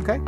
Okay.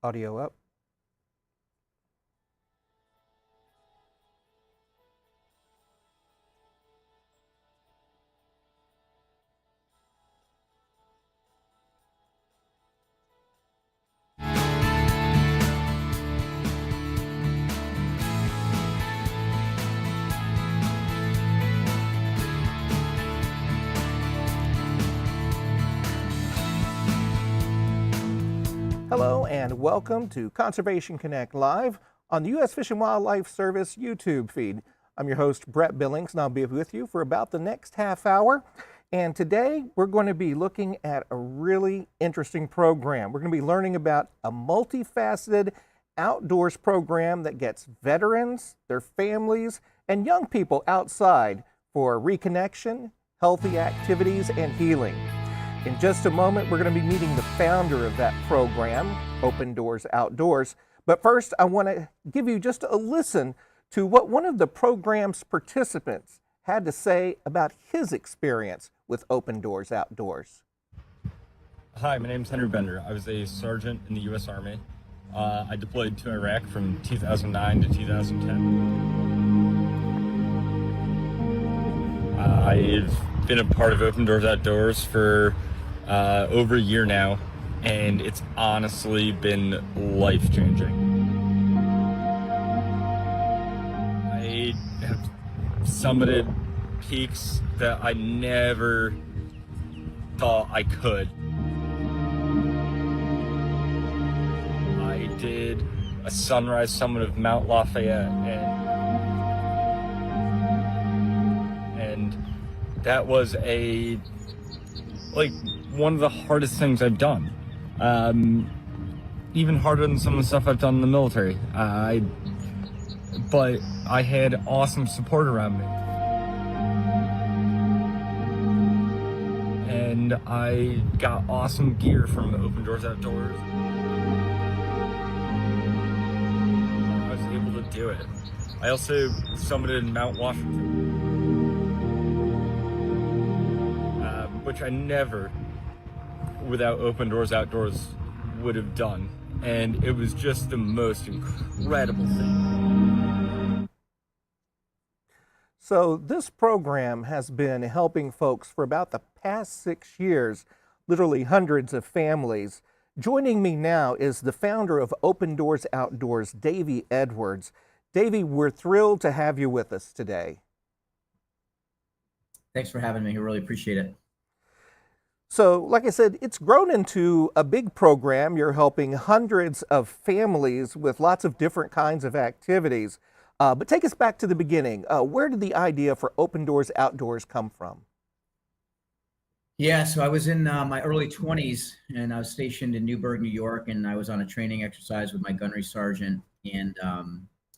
Audio up. Hello and welcome to Conservation Connect Live on the U.S. Fish and Wildlife Service YouTube feed. I'm your host, Brett Billings, and I'll be with you for about the next half hour. And today we're going to be looking at a really interesting program. We're going to be learning about a multifaceted outdoors program that gets veterans, their families, and young people outside for reconnection, healthy activities, and healing. In just a moment, we're going to be meeting the founder of that program, Open Doors Outdoors. But first, I want to give you just a listen to what one of the program's participants had to say about his experience with Open Doors Outdoors. Hi, my name is Henry Bender. I was a sergeant in the U.S. Army. I deployed to Iraq from 2009 to 2010. I've been a part of Open Doors Outdoors for over a year now, and it's honestly been life-changing. I have summited peaks that I never thought I could. I did a sunrise summit of Mount Lafayette, and that was one of the hardest things I've done. Even harder than some of the stuff I've done in the military. But I had awesome support around me. And I got awesome gear from Open Doors Outdoors. I was able to do it. I also summited Mount Washington, which I never, without Open Doors Outdoors, would have done. And it was just the most incredible thing. So this program has been helping folks for about the past 6 years, literally hundreds of families. Joining me now is the founder of Open Doors Outdoors, Davey Edwards. Davey, we're thrilled to have you with us today. Thanks for having me. I really appreciate it. So, like I said, it's grown into a big program. You're helping hundreds of families with lots of different kinds of activities. But take us back to the beginning. Where did the idea for Open Doors Outdoors come from? Yeah, so I was in my early 20s, and I was stationed in Newburgh, New York, and I was on a training exercise with my gunnery sergeant, and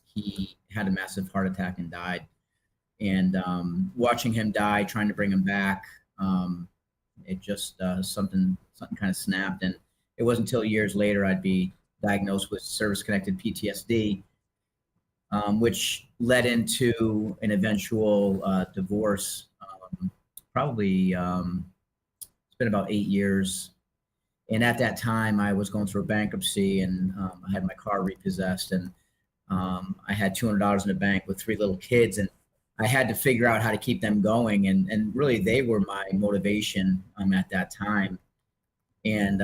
he had a massive heart attack and died. And watching him die, trying to bring him back, it just something kind of snapped. And it wasn't until years later I'd be diagnosed with service-connected PTSD, which led into an eventual divorce. Probably it's been about 8 years, And at that time, I was going through a bankruptcy, and I had my car repossessed, and I had $200 in the bank with 3 little kids, and I had to figure out how to keep them going. And really, they were my motivation at that time. And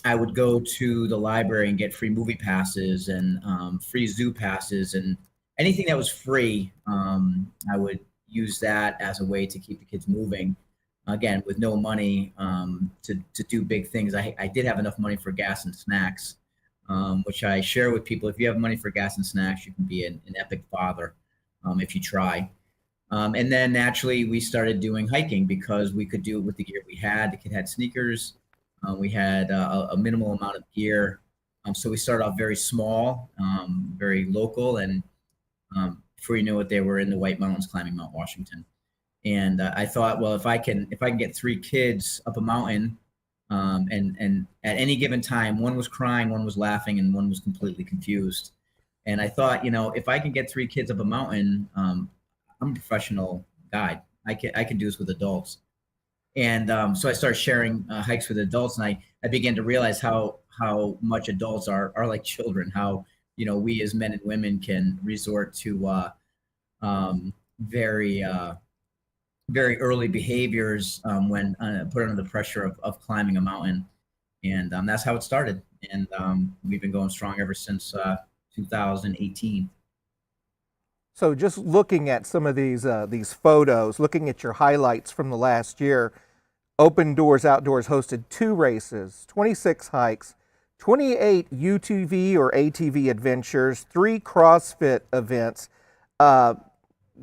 I would go to the library and get free movie passes and free zoo passes and anything that was free. I would use that as a way to keep the kids moving. Again, with no money to do big things. I did have enough money for gas and snacks, which I share with people. If you have money for gas and snacks, you can be an epic father if you try. And then naturally, we started doing hiking because we could do it with the gear we had. The kid had sneakers. We had a minimal amount of gear. So we started off very small, very local. And before you knew it, they were in the White Mountains climbing Mount Washington. And I thought, well, if I can get 3 kids up a mountain, and at any given time, one was crying, one was laughing, and one was completely confused. And I thought, if I can get 3 kids up a mountain, I'm a professional guide. I can do this with adults. And so I started sharing hikes with adults, and I began to realize how much adults are like children. How we as men and women can resort to very very early behaviors when put under the pressure of climbing a mountain. And that's how it started. And we've been going strong ever since 2018. So just looking at some of these photos, looking at your highlights from the last year, Open Doors Outdoors hosted 2 races, 26 hikes, 28 UTV or ATV adventures, 3 CrossFit events.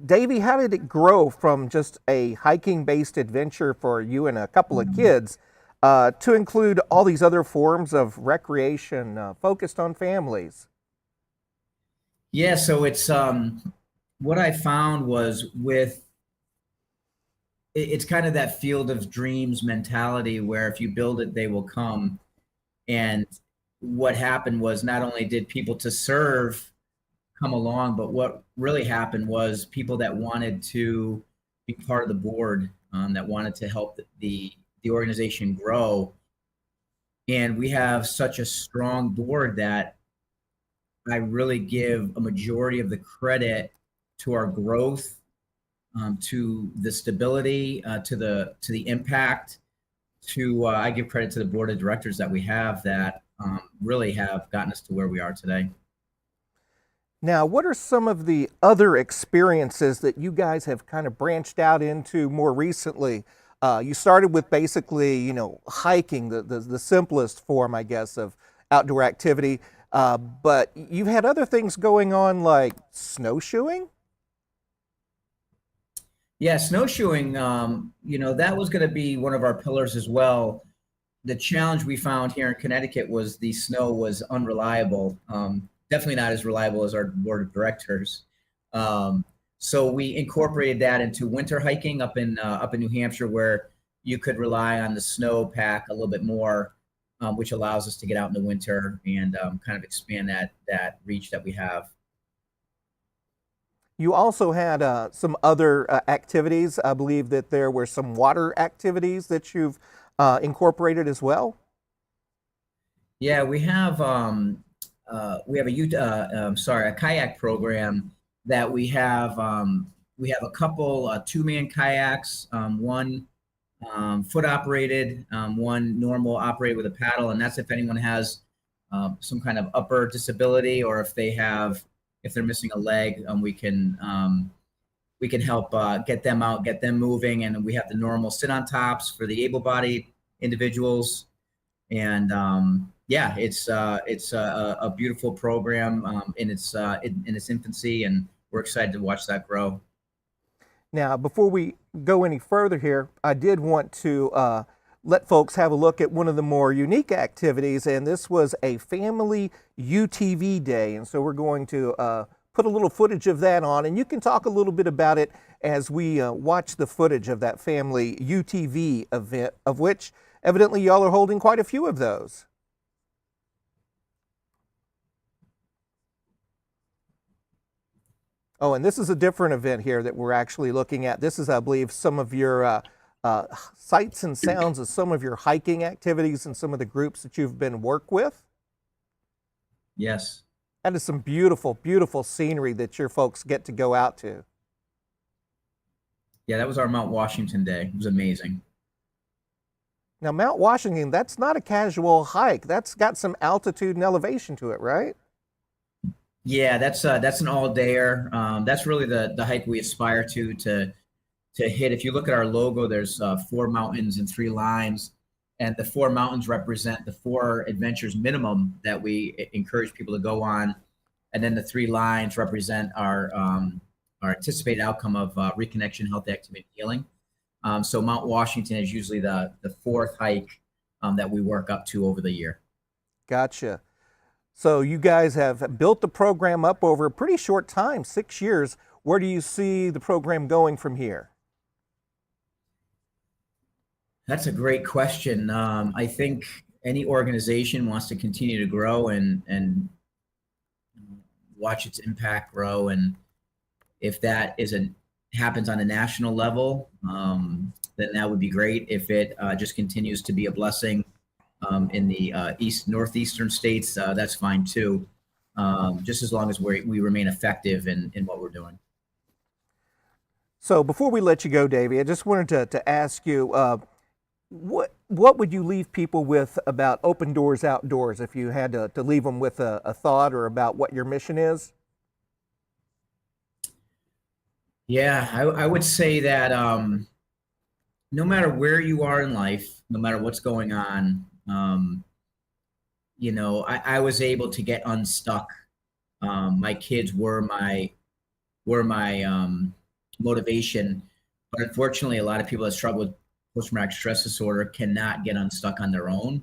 Davey, how did it grow from just a hiking-based adventure for you and a couple of kids to include all these other forms of recreation focused on families? Yeah, so it's what I found was it's kind of that field of dreams mentality where if you build it, they will come. And what happened was not only did people to serve come along, but what really happened was people that wanted to be part of the board, that wanted to help the organization grow. And we have such a strong board that I really give a majority of the credit to our growth, to the stability, to the impact. I give credit to the board of directors that we have that really have gotten us to where we are today. Now, what are some of the other experiences that you guys have kind of branched out into more recently? You started with basically, hiking, the simplest form, I guess, of outdoor activity. But you've had other things going on like snowshoeing? Yeah, snowshoeing, that was going to be one of our pillars as well. The challenge we found here in Connecticut was the snow was unreliable. Definitely not as reliable as our board of directors. So we incorporated that into winter hiking up in New Hampshire, where you could rely on the snow pack a little bit more, which allows us to get out in the winter and kind of expand that reach that we have. You also had some other activities. I believe that there were some water activities that you've incorporated as well. Yeah, we have a kayak program that we have. We have a couple 2-man kayaks, one foot operated, one normal operated with a paddle, and that's if anyone has some kind of upper disability or if they're missing a leg, we can help get them out, get them moving. And we have the normal sit on tops for the able-bodied individuals. And it's a beautiful program in its infancy, and we're excited to watch that grow. Now, before we go any further here, I did want to let folks have a look at one of the more unique activities, and this was a family UTV day. And so we're going to put a little footage of that on, and you can talk a little bit about it as we watch the footage of that family UTV event, of which evidently y'all are holding quite a few of those. Oh, and this is a different event here that we're actually looking at. This is, I believe, some of your sights and sounds of some of your hiking activities and some of the groups that you've been work with? Yes. That is some beautiful, beautiful scenery that your folks get to go out to. Yeah, that was our Mount Washington day. It was amazing. Now, Mount Washington, that's not a casual hike. That's got some altitude and elevation to it, right? Yeah, that's an all-dayer. That's really the hike we aspire to hit. If you look at our logo, there's 4 mountains and 3 lines, and the 4 mountains represent the 4 adventures minimum that we encourage people to go on, and then the 3 lines represent our anticipated outcome of reconnection, health, activity, and healing. So Mount Washington is usually the 4th hike that we work up to over the year. Gotcha. So you guys have built the program up over a pretty short time, 6 years. Where do you see the program going from here? That's a great question. I think any organization wants to continue to grow and watch its impact grow. And if that happens on a national level, then that would be great. If it just continues to be a blessing in the northeastern states, that's fine too. Just as long as we remain effective in what we're doing. So before we let you go, Davey, I just wanted to ask you, what would you leave people with about Open Doors Outdoors if you had to leave them with a thought or about what your mission is? Yeah, I would say that no matter where you are in life, no matter what's going on, I was able to get unstuck. My kids were my motivation, but unfortunately, a lot of people that struggle with post-traumatic stress disorder cannot get unstuck on their own,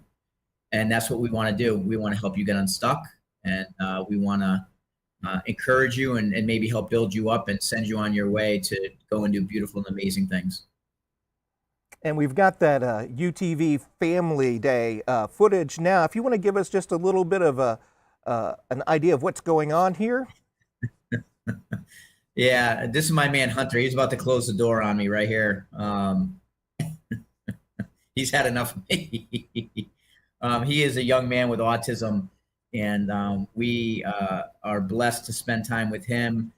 and that's what we want to do. We want to help you get unstuck, and we want to encourage you and maybe help build you up and send you on your way to go and do beautiful and amazing things. And we've got that UTV Family Day footage now. If you want to give us just a little bit of an idea of what's going on here. Yeah, this is my man Hunter. He's about to close the door on me right here. He's had enough of me. He is a young man with autism, and we are blessed to spend time with him.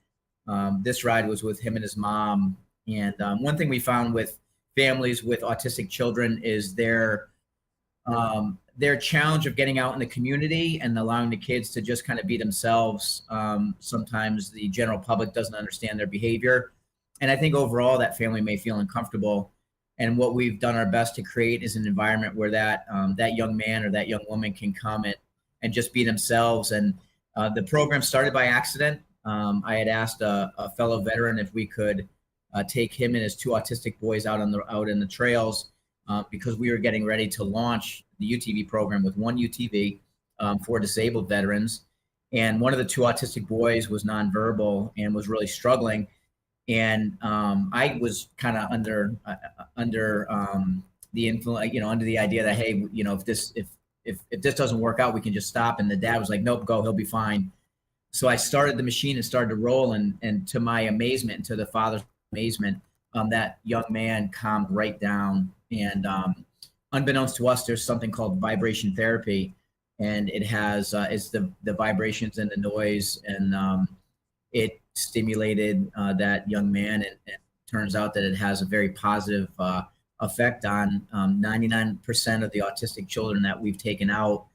This ride was with him and his mom. And one thing we found with families with autistic children is their challenge of getting out in the community and allowing the kids to just kind of be themselves. Sometimes the general public doesn't understand their behavior. And I think overall that family may feel uncomfortable. And what we've done our best to create is an environment where that young man or that young woman can come and just be themselves. And the program started by accident. I had asked a fellow veteran if we could take him and his 2 autistic boys out in the trails because we were getting ready to launch the UTV program with 1 UTV for disabled veterans. And one of the 2 autistic boys was nonverbal and was really struggling. And I was kind of under the influence, under the idea that, hey, if this doesn't work out, we can just stop. And the dad was like, nope, go, he'll be fine. So I started the machine and started to roll. And to my amazement, and to the father's amazement, that young man calmed right down. And unbeknownst to us, there's something called vibration therapy. And it has, it's the vibrations and the noise. And it stimulated that young man. And turns out that it has a very positive effect on 99% of the autistic children that we've taken out.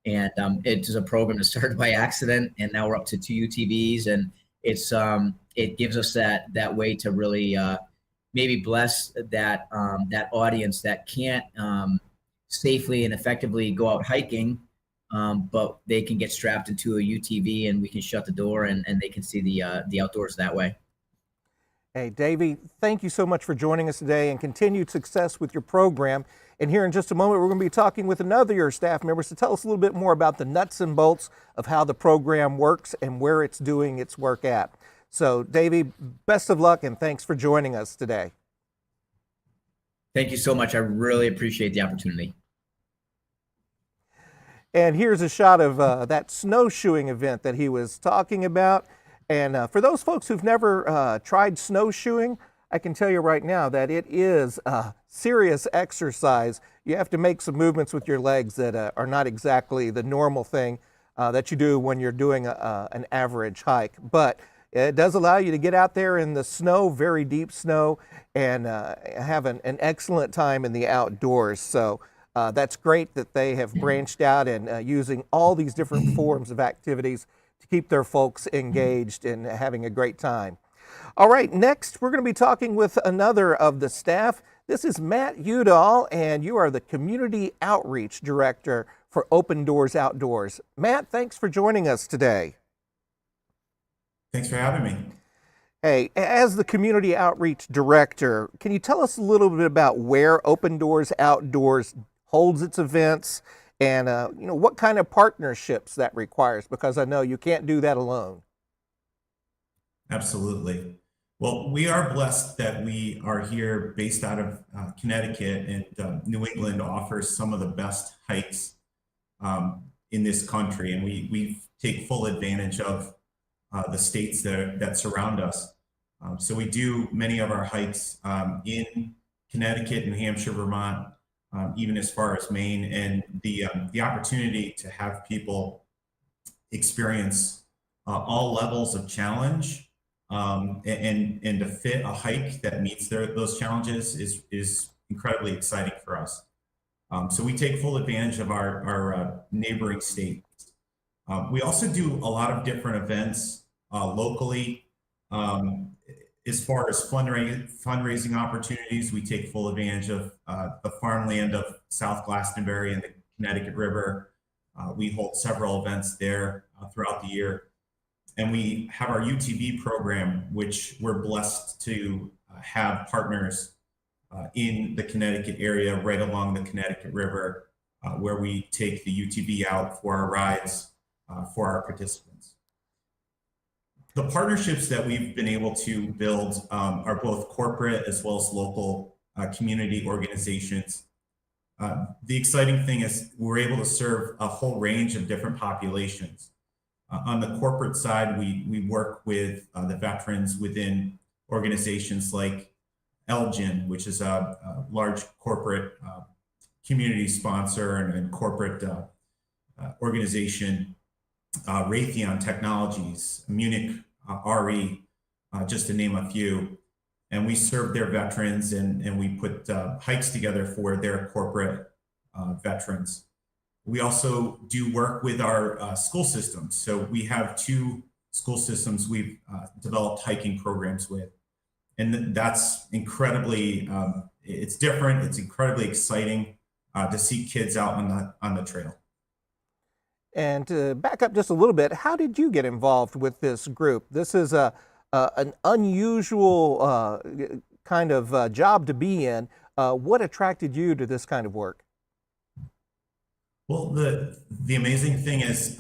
And it is a program that started by accident, and now we're up to 2 UTVs, and it gives us that way to really maybe bless that audience that can't safely and effectively go out hiking, but they can get strapped into a UTV, and we can shut the door, and they can see the outdoors that way. Hey, Davey, thank you so much for joining us today, and continued success with your program. And here in just a moment, we're going to be talking with another of your staff members to tell us a little bit more about the nuts and bolts of how the program works and where it's doing its work at. So, Davey, best of luck, and thanks for joining us today. Thank you so much. I really appreciate the opportunity. And here's a shot of that snowshoeing event that he was talking about. And for those folks who've never tried snowshoeing, I can tell you right now that it is a serious exercise. You have to make some movements with your legs that are not exactly the normal thing that you do when you're doing an average hike. But it does allow you to get out there in the snow, very deep snow, and have an excellent time in the outdoors. So that's great that they have branched out and using all these different forms of activities to keep their folks engaged and having a great time. All right, next we're going to be talking with another of the staff. This is Matt Udall, and you are the Community Outreach Director for Open Doors Outdoors. Matt, thanks for joining us today. Thanks for having me. Hey, as the Community Outreach Director, can you tell us a little bit about where Open Doors Outdoors holds its events and what kind of partnerships that requires? Because I know you can't do that alone. Absolutely. Well, we are blessed that we are here based out of Connecticut, and New England offers some of the best hikes in this country, and we take full advantage of the states that surround us. So we do many of our hikes in Connecticut, New Hampshire, Vermont, even as far as Maine, and the opportunity to have people experience all levels of challenge and to fit a hike that meets those challenges is incredibly exciting for us. So we take full advantage of our neighboring states. We also do a lot of different events locally. As far as fundraising opportunities, we take full advantage of the farmland of South Glastonbury and the Connecticut River. We hold several events there throughout the year. And we have our UTV program, which we're blessed to have partners in the Connecticut area, right along the Connecticut River, where we take the UTV out for our rides for our participants. The partnerships that we've been able to build are both corporate as well as local community organizations. The exciting thing is we're able to serve a whole range of different populations. On the corporate side, we work with the veterans within organizations like Elgin, which is a large corporate community sponsor and corporate organization, Raytheon Technologies, Munich RE, just to name a few. And we serve their veterans and we put hikes together for their corporate veterans. We also do work with our school systems. So we have 2 school systems we've developed hiking programs with. And that's incredibly, it's different. It's incredibly exciting to see kids out on the trail. And to back up just a little bit, how did you get involved with this group? This is an unusual kind of job to be in. What attracted you to this kind of work? Well, the amazing thing is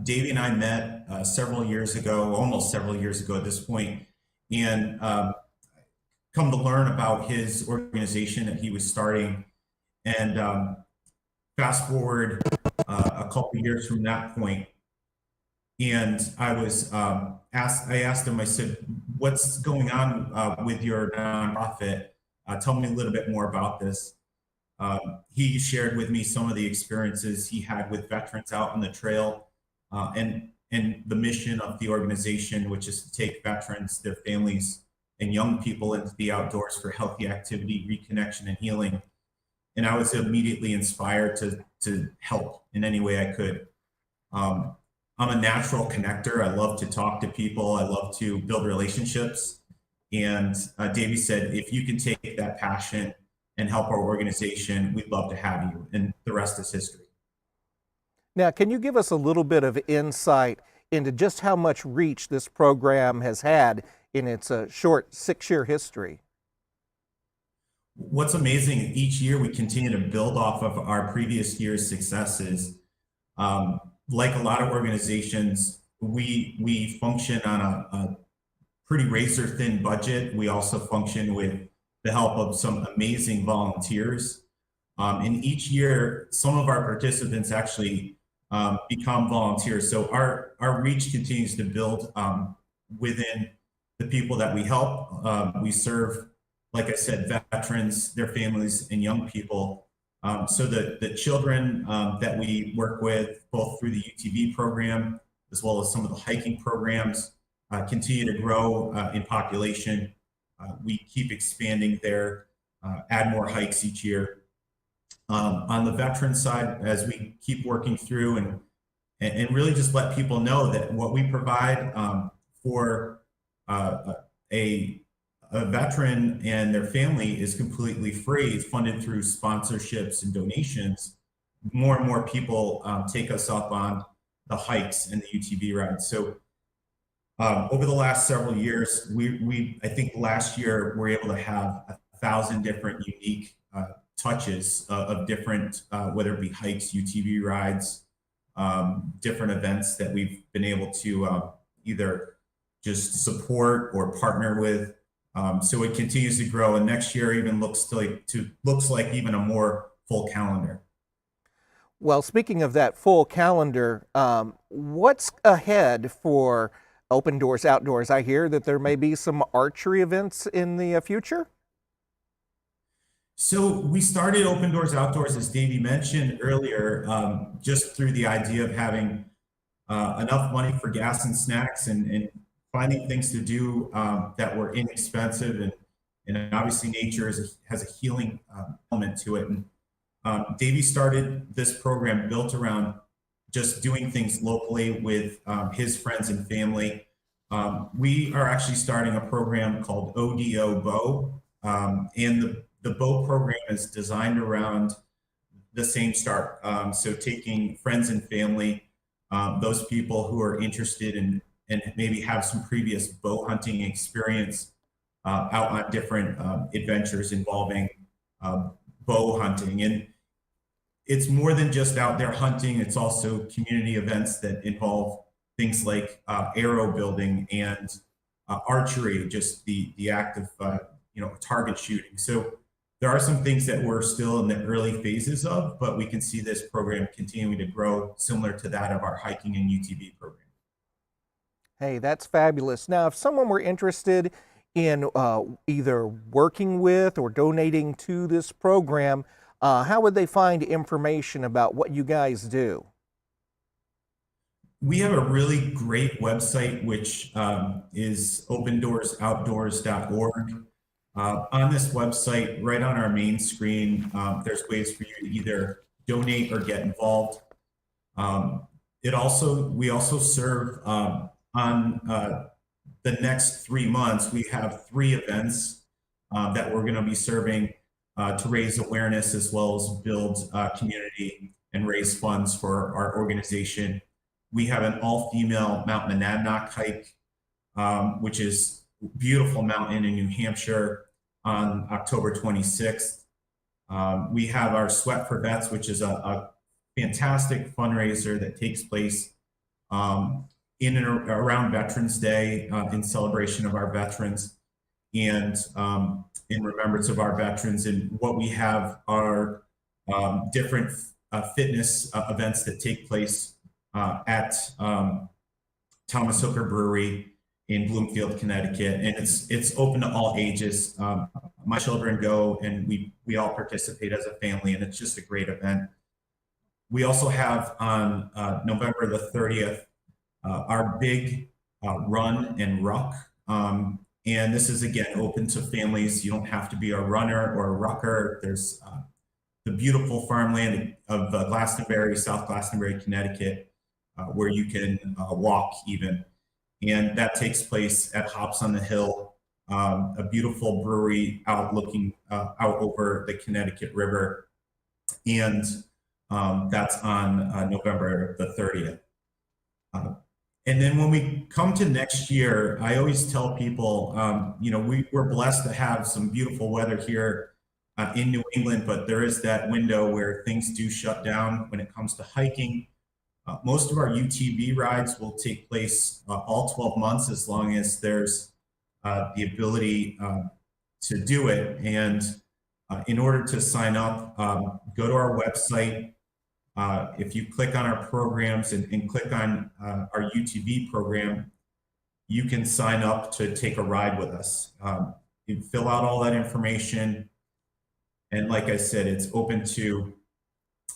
Davey and I met several years ago, almost several years ago at this point, and come to learn about his organization that he was starting. And fast forward a couple of years from that point, and I asked him, I said, what's going on with your nonprofit? Tell me a little bit more about this. He shared with me some of the experiences he had with veterans out on the trail, and the mission of the organization, which is to take veterans, their families, and young people into the outdoors for healthy activity, reconnection, and healing. And I was immediately inspired to help in any way I could. I'm a natural connector. I love to talk to people. I love to build relationships. And Davey said, if you can take that passion and help our organization, we'd love to have you. And the rest is history. Now, can you give us a little bit of insight into just how much reach this program has had in its short 6-year history? What's amazing, each year we continue to build off of our previous year's successes. Like a lot of organizations, we function on a pretty razor thin budget. We also function with the help of some amazing volunteers. And each year, some of our participants actually become volunteers. So our reach continues to build within the people that we help. We serve like I said, veterans, their families, and young people. So the children that we work with, both through the UTV program, as well as some of the hiking programs, continue to grow in population. We keep expanding there, add more hikes each year. On the veteran side, as we keep working through and really just let people know that what we provide for a veteran and their family is completely free. It's funded through sponsorships and donations. More and more people take us up on the hikes and the UTV rides. So over the last several years, I think last year we were able to have 1,000 different unique touches of different, whether it be hikes, UTV rides, different events that we've been able to either just support or partner with. So it continues to grow, and next year even looks like even a more full calendar. Well, speaking of that full calendar, what's ahead for Open Doors Outdoors? I hear that there may be some archery events in the future. So we started Open Doors Outdoors, as Davey mentioned earlier, just through the idea of having enough money for gas and snacks and finding things to do that were inexpensive. And obviously nature has a healing element to it. And Davey started this program built around just doing things locally with his friends and family. We are actually starting a program called ODO Bow, and the bow program is designed around the same start. So taking friends and family, those people who are interested in and maybe have some previous bow hunting experience out on different adventures involving bow hunting. And it's more than just out there hunting. It's also community events that involve things like arrow building and archery, just the act of target shooting. So there are some things that we're still in the early phases of, but we can see this program continuing to grow similar to that of our hiking and UTV program. Hey, that's fabulous. Now, if someone were interested in either working with or donating to this program, how would they find information about what you guys do? We have a really great website, which is opendoorsoutdoors.org. On this website, right on our main screen, there's ways for you to either donate or get involved. We also serve on the next 3 months. We have 3 events that we're going to be serving to raise awareness as well as build community and raise funds for our organization. We have an all-female Mount Monadnock hike, which is a beautiful mountain in New Hampshire, on October 26th. We have our Sweat for Vets, which is a fantastic fundraiser that takes place in and around Veterans Day in celebration of our veterans and in remembrance of our veterans. And what we have are different fitness events that take place at Thomas Hooker Brewery in Bloomfield, Connecticut, and it's open to all ages. My children go, and we all participate as a family, and it's just a great event. We also have on November the 30th our big run and ruck, and this is again open to families. You don't have to be a runner or a rucker. There's the beautiful farmland of Glastonbury, South Glastonbury, Connecticut, where you can walk even. And that takes place at Hops on the Hill, a beautiful brewery looking out over the Connecticut River. And that's on November the 30th. And then when we come to next year, I always tell people, we're blessed to have some beautiful weather here in New England, but there is that window where things do shut down when it comes to hiking. Most of our UTV rides will take place all 12 months as long as there's the ability to do it. And in order to sign up, go to our website. If you click on our programs and click on our UTV program, you can sign up to take a ride with us. You fill out all that information. And like I said, it's open to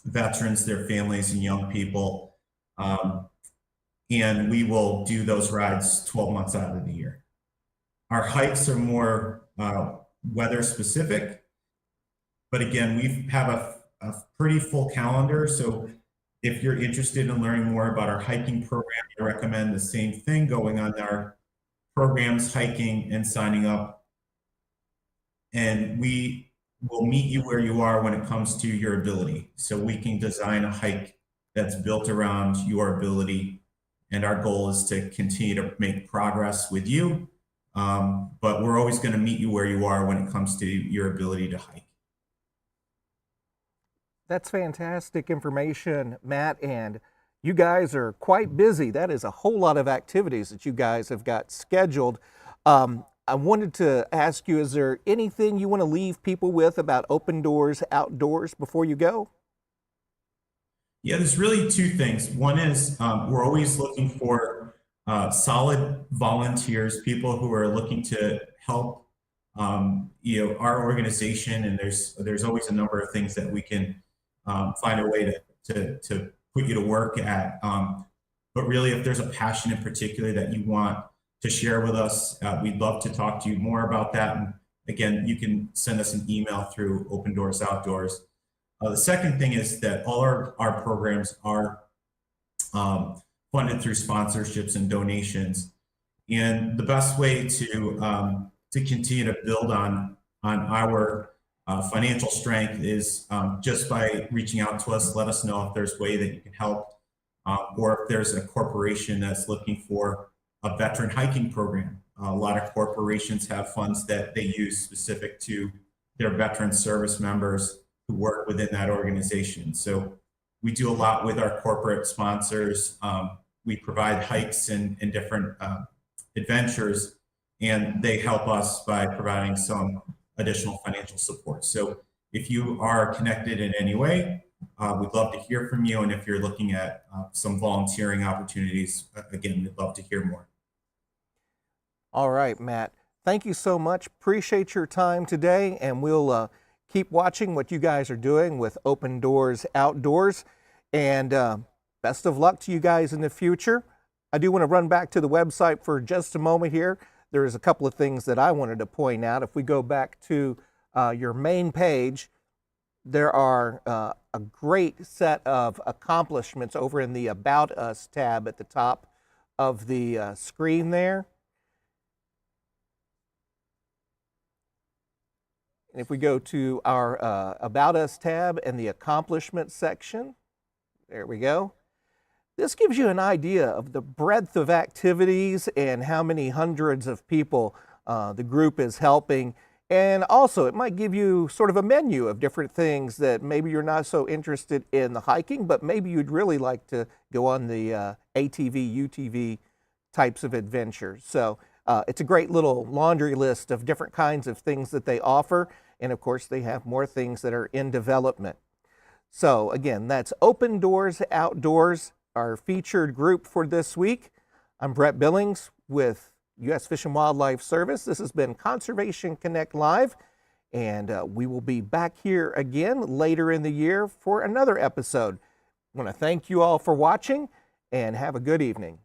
veterans, their families, and young people. And we will do those rides 12 months out of the year. Our hikes are more weather specific, but again, we have a pretty full calendar. So if you're interested in learning more about our hiking program, I recommend the same thing, going on our programs, hiking, and signing up. And we will meet you where you are when it comes to your ability. So we can design a hike that's built around your ability. And our goal is to continue to make progress with you. But we're always going to meet you where you are when it comes to your ability to hike. That's fantastic information, Matt, and you guys are quite busy. That is a whole lot of activities that you guys have got scheduled. I wanted to ask you, is there anything you want to leave people with about Open Doors Outdoors before you go? Yeah, there's really two things. One is we're always looking for solid volunteers, people who are looking to help our organization, and there's always a number of things that we can find a way to put you to work at. But really, if there's a passion in particular that you want to share with us, we'd love to talk to you more about that. And again, you can send us an email through Open Doors Outdoors. The second thing is that all our programs are funded through sponsorships and donations. And the best way to continue to build on our financial strength is just by reaching out to us. Let us know if there's a way that you can help, or if there's a corporation that's looking for a veteran hiking program. A lot of corporations have funds that they use specific to their veteran service members who work within that organization. So we do a lot with our corporate sponsors. We provide hikes and different adventures, and they help us by providing some additional financial support. So if you are connected in any way, we'd love to hear from you. And if you're looking at some volunteering opportunities, again, we'd love to hear more. All right, Matt. Thank you so much. Appreciate your time today, and we'll keep watching what you guys are doing with Open Doors Outdoors. And best of luck to you guys in the future. I do want to run back to the website for just a moment here. There's a couple of things that I wanted to point out. If we go back to your main page, there are a great set of accomplishments over in the About Us tab at the top of the screen there. And if we go to our About Us tab and the Accomplishments section, there we go. This gives you an idea of the breadth of activities and how many hundreds of people the group is helping. And also, it might give you sort of a menu of different things that maybe you're not so interested in the hiking, but maybe you'd really like to go on the ATV, UTV types of adventures. So it's a great little laundry list of different kinds of things that they offer. And of course, they have more things that are in development. So again, that's Open Doors Outdoors, our featured group for this week. I'm Brett Billings with U.S. Fish and Wildlife Service. This has been Conservation Connect Live, and we will be back here again later in the year for another episode. I want to thank you all for watching, and have a good evening.